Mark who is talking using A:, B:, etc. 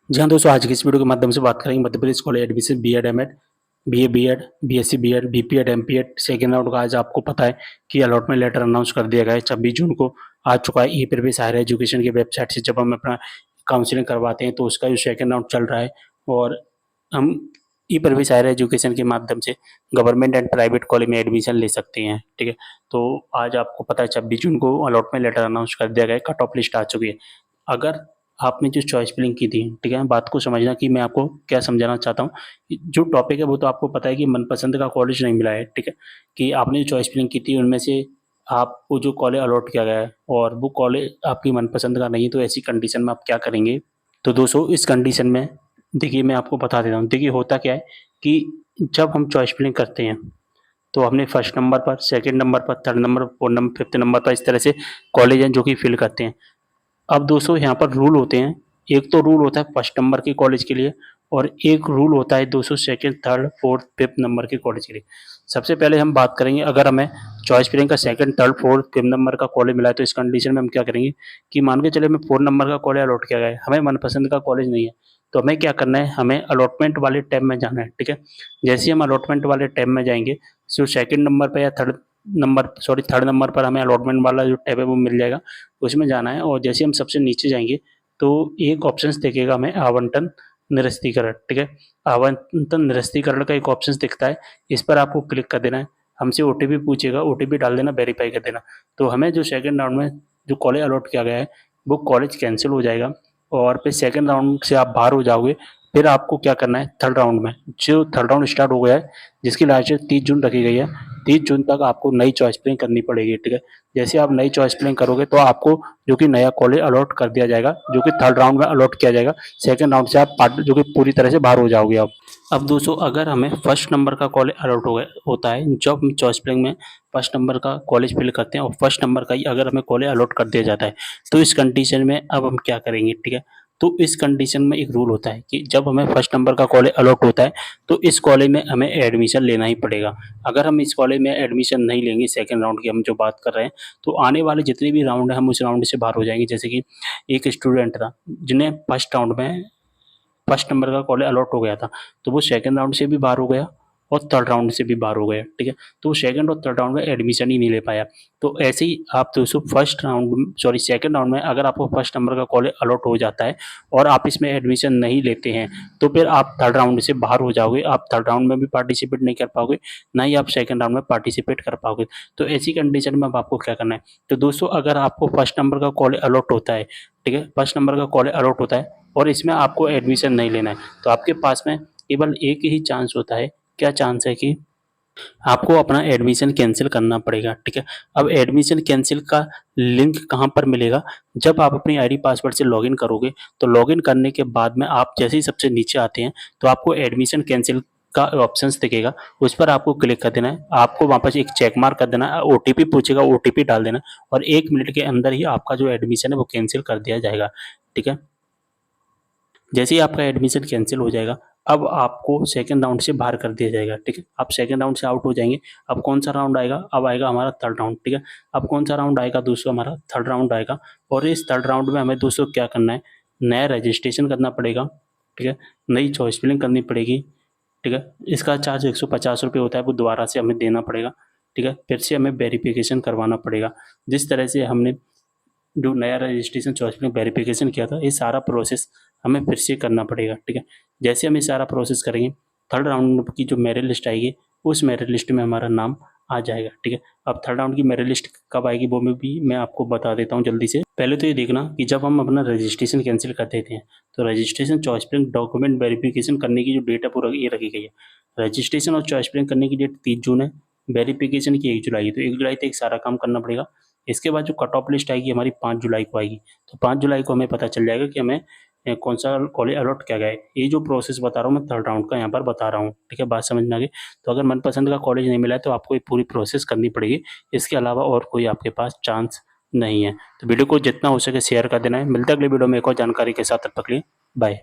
A: जी हाँ दोस्तों, आज की इस वीडियो के माध्यम से बात करेंगे Madhya Pradesh college admission BEd MEd, BA BEd, BSc BEd, BPEd MPEd second round का आज आपको पता है कि अलॉटमेंट लेटर अनाउंस कर दिया गया है 26 जून को आ चुका है। ई प्रवेश हायर एजुकेशन की वेबसाइट से जब हम अपना काउंसलिंग करवाते हैं तो उसका जो सेकेंड राउंड चल रहा है और हम ई प्रवेश हायर एजुकेशन के माध्यम से गवर्नमेंट एंड प्राइवेट कॉलेज में एडमिशन ले सकते हैं। ठीक है, तो आज आपको पता है 26 जून को अलॉटमेंट लेटर अनाउंस कर दिया गया है, कट ऑफ लिस्ट आ चुकी है। अगर आपने जो चॉइस फिलिंग की थी, ठीक है, बात को समझना कि मैं आपको क्या समझाना चाहता हूँ। जो टॉपिक है वो तो आपको पता है कि मनपसंद का कॉलेज नहीं मिला है, ठीक है, कि आपने जो चॉइस फिलिंग की थी उनमें से आपको जो कॉलेज अलॉट किया गया है और वो कॉलेज आपकी मनपसंद का नहीं है, तो ऐसी कंडीशन में आप क्या करेंगे। तो दोस्तों इस कंडीशन में देखिए मैं आपको बता देता हूँ। देखिए होता क्या है कि जब हम चॉइस फिलिंग करते हैं तो हमने फर्स्ट नंबर पर, सेकंड नंबर पर, थर्ड नंबर पर, फोर्थ नंबर, फिफ्थ नंबर पर इस तरह से कॉलेज हैं जो कि फिल करते हैं। अब दोस्तों यहाँ पर रूल होते हैं। एक तो रूल होता है फर्स्ट नंबर के कॉलेज के लिए और एक रूल होता है दोस्तों second, third, fourth, fifth number के कॉलेज के लिए। सबसे पहले हम बात करेंगे, अगर हमें चॉइस फिलिंग का second, third, fourth, fifth number का कॉलेज मिला है तो इस कंडीशन में हम क्या करेंगे कि मान के चले हमें फोर्थ नंबर का कॉलेज अलॉट किया गया है, हमें मनपसंद का कॉलेज नहीं है, तो हमें क्या करना है, हमें अलॉटमेंट वाले टैब में जाना है। ठीक है, जैसे ही हम अलॉटमेंट वाले टैब में जाएंगे जो सेकंड नंबर पर या थर्ड नंबर पर हमें अलॉटमेंट वाला जो टैब है वो मिल जाएगा, उसमें जाना है। और जैसे हम सबसे नीचे जाएंगे तो एक ऑप्शन दिखेगा हमें आवंटन निरस्तीकरण। ठीक है, आवंटन निरस्तीकरण का एक ऑप्शन दिखता है, इस पर आपको क्लिक कर देना है। हमसे ओटीपी पूछेगा, ओटीपी डाल देना, वेरीफाई कर देना। तो हमें जो सेकंड राउंड में जो कॉलेज अलॉट किया गया है वो कॉलेज कैंसिल हो जाएगा और फिर सेकंड राउंड से आप बाहर हो जाओगे। फिर आपको क्या करना है, थर्ड राउंड में जो थर्ड राउंड स्टार्ट हो गया है जिसकी लास्ट डेट 30 जून रखी गई है, 30 जून तक आपको नई चॉइस फिलिंग करनी पड़ेगी। ठीक है, जैसे आप नई चॉइस फिलिंग करोगे तो आपको जो कि नया कॉलेज अलॉट कर दिया जाएगा, जो कि थर्ड राउंड में अलॉट किया जाएगा। सेकंड राउंड से आप पार्ट जो कि पूरी तरह से बाहर हो जाओगे आप। अब दोस्तों अगर हमें फर्स्ट नंबर का कॉलेज अलॉट हो गया होता है, जब हम चॉइस फिलिंग में फर्स्ट नंबर का कॉलेज फिल करते हैं और फर्स्ट नंबर का ही अगर हमें कॉलेज अलॉट कर दिया जाता है तो इस कंडीशन में अब हम क्या करेंगे। ठीक है, तो इस कंडीशन में एक रूल होता है कि जब हमें फर्स्ट नंबर का कॉलेज अलॉट होता है तो इस कॉलेज में हमें एडमिशन लेना ही पड़ेगा। अगर हम इस कॉलेज में एडमिशन नहीं लेंगे, सेकंड राउंड की हम जो बात कर रहे हैं, तो आने वाले जितने भी राउंड है हम उस राउंड से बाहर हो जाएंगे। जैसे कि एक स्टूडेंट था जिन्हें फर्स्ट राउंड में फर्स्ट नंबर का कॉलेज अलॉट हो गया था, तो वो सेकंड राउंड से भी बाहर हो गया और थर्ड राउंड से भी बाहर हो गया। ठीक है, तो वो सेकंड और थर्ड राउंड में एडमिशन ही नहीं ले पाया। तो ऐसे ही आप दोस्तों first round sorry second round में अगर आपको फर्स्ट नंबर का कॉलेज अलॉट हो जाता है और आप इसमें एडमिशन नहीं लेते हैं तो फिर आप थर्ड राउंड से बाहर हो जाओगे। आप थर्ड राउंड में भी पार्टिसिपेट नहीं कर पाओगे, ना ही आप सेकंड राउंड में पार्टिसिपेट कर पाओगे। तो ऐसी कंडीशन में अब आपको क्या करना है, तो दोस्तों अगर आपको फर्स्ट नंबर का कॉलेज अलॉट होता है, ठीक है, फर्स्ट नंबर का कॉलेज अलॉट होता है और इसमें आपको एडमिशन नहीं लेना है, तो आपके पास में केवल एक ही चांस होता है। क्या चांस है कि आपको अपना एडमिशन कैंसिल करना पड़ेगा। ठीक है, अब एडमिशन कैंसिल का लिंक कहाँ पर मिलेगा, जब आप अपनी आईडी पासवर्ड से लॉगिन करोगे तो लॉगिन करने के बाद में आप जैसे ही सबसे नीचे आते हैं तो आपको एडमिशन कैंसिल का ऑप्शंस दिखेगा, उस पर आपको क्लिक कर देना है। आपको वापस एक चेक मार्क कर देना है, ओटीपी पूछेगा, ओटीपी डाल देना और 1 मिनट के अंदर ही आपका जो एडमिशन है वो कैंसिल कर दिया जाएगा। ठीक है, जैसे ही आपका एडमिशन कैंसिल हो जाएगा अब आपको सेकंड राउंड से बाहर कर दिया जाएगा। ठीक है, आप सेकंड राउंड से आउट हो जाएंगे। अब कौन सा राउंड आएगा, अब आएगा हमारा थर्ड राउंड। ठीक है, अब कौन सा राउंड आएगा दोस्तों, हमारा थर्ड राउंड आएगा और इस थर्ड राउंड में हमें दोस्तों क्या करना है, नया रजिस्ट्रेशन करना पड़ेगा। ठीक है, नई चॉइस फिलिंग करनी पड़ेगी। ठीक है, इसका चार्ज 150 रुपये होता है, वो दोबारा से हमें देना पड़ेगा। ठीक है, फिर से हमें वेरिफिकेशन करवाना पड़ेगा। जिस तरह से हमने जो नया रजिस्ट्रेशन चॉइस में वेरिफिकेशन किया था, ये सारा प्रोसेस हमें फिर से करना पड़ेगा। ठीक है, जैसे हम ये सारा प्रोसेस करेंगे थर्ड राउंड की जो मेरिट लिस्ट आएगी उस मेरिट लिस्ट में हमारा नाम आ जाएगा। ठीक है, अब थर्ड राउंड की मेरिट लिस्ट कब आएगी वो मैं आपको बता देता हूँ जल्दी से। पहले तो ये देखना कि जब हम अपना रजिस्ट्रेशन कैंसिल कर देते हैं तो registration choice filling document verification करने की जो डेट है पूरा ये रखी गई है। रजिस्ट्रेशन और चॉइस फिलिंग करने की डेट 30 जून है, वेरिफिकेशन की 1 जुलाई है, तो 1 जुलाई तक सारा काम करना पड़ेगा। इसके बाद जो कट ऑफ लिस्ट आएगी हमारी 5 जुलाई को आएगी, तो 5 जुलाई को हमें पता चल जाएगा कि हमें कौन सा कॉलेज अलॉट किया गया है। ये जो प्रोसेस बता रहा हूँ मैं थर्ड राउंड का यहाँ पर बता रहा हूँ। ठीक है, बात समझ में आ गई। तो अगर मनपसंद का कॉलेज नहीं मिला है तो आपको ये पूरी प्रोसेस करनी पड़ेगी, इसके अलावा और कोई आपके पास चांस नहीं है। तो वीडियो को जितना हो सके शेयर कर देना है। मिलता है अगली वीडियो में एक और जानकारी के साथ, तब तक के लिए बाय।